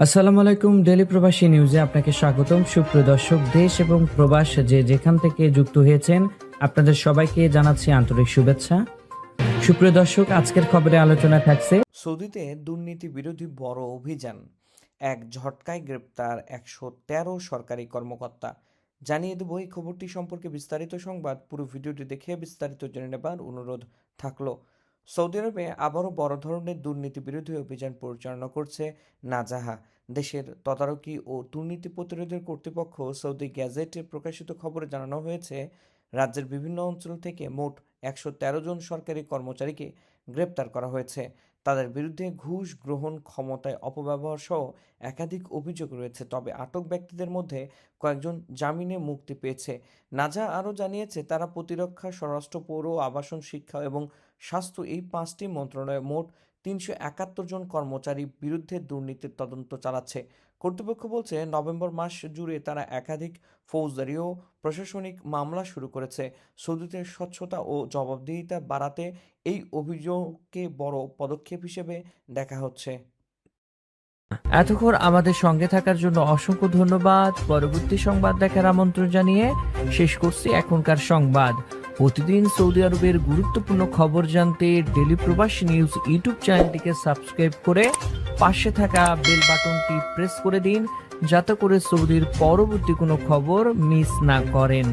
আসসালামু আলাইকুম। ডেলি প্রবাসী নিউজে আপনাকে স্বাগতম। সুপ্রিয় দর্শক, দেশ এবং প্রবাস যে যেখান থেকে যুক্ত হয়েছেন আপনাদের সবাইকে জানাচ্ছি আন্তরিক শুভেচ্ছা। সুপ্রিয় দর্শক, আজকের খবরে আলোচনা থাকছে সৌদিতে দুর্নীতি বিরোধী বড় অভিযান, এক ঝটকায় গ্রেপ্তার ১১৩ সরকারি কর্মকর্তা। জানিয়ে দেব এই খবরটি সম্পর্কে বিস্তারিত সংবাদ। পুরো ভিডিওটি দেখে বিস্তারিত জেনে নেবার অনুরোধ থাকলো। সৌদি আরবে আবারও বড় ধরনের দুর্নীতি বিরোধী অভিযান পরিচালনা করছে নাজাহা। দেশের তদারকি ও দুর্নীতি প্রতিরোধের কর্তৃপক্ষ সৌদি গ্যাজেটে প্রকাশিত খবরে জানানো হয়েছে, রাজ্যের বিভিন্ন অঞ্চল থেকে মোট ১১৩ জন সরকারি কর্মচারীকে গ্রেপ্তার করা হয়েছে। তাদের বিরুদ্ধে ঘুষ গ্রহণ, ক্ষমতায় অপব্যবহার সহ একাধিক অভিযোগ রয়েছে। তবে আটক ব্যক্তিদের মধ্যে কয়েকজন জামিনে মুক্তি পেয়েছে। নাজা আরও জানিয়েছে, তারা প্রতিরক্ষা, স্বরাষ্ট্র, পৌর, আবাসন, শিক্ষা এবং স্বাস্থ্য এই ৫টি মন্ত্রণালয়ে মোট ৩৭১ জন কর্মচারীর বিরুদ্ধে দুর্নীতির তদন্ত চালাচ্ছে। কর্তৃপক্ষ বলছে, নভেম্বর মাস জুড়ে তারা একাধিক ফৌজদারি ও প্রশাসনিক মামলা শুরু করেছে। সৌদিতে স্বচ্ছতা ও জবাবদিহিতা বাড়াতে এই অভিযোগকে বড় পদক্ষেপ হিসেবে দেখা হচ্ছে। এতক্ষণ আমাদের সঙ্গে থাকার জন্য অসংখ্য ধন্যবাদ। পরবর্তী সংবাদ দেখার আমন্ত্রণ জানিয়ে শেষ করছি এখনকার সংবাদ। প্রতিদিন সৌদি আরবের গুরুত্বপূর্ণ খবর জানতে ডেলি প্রবাসী নিউজ ইউটিউব চ্যানেলটিকে সাবস্ক্রাইব করে পাশে থাকা বেল বাটনটি প্রেস করে দিন, যাতে করে সৌদির পরবর্তী কোনো খবর মিস না করেন।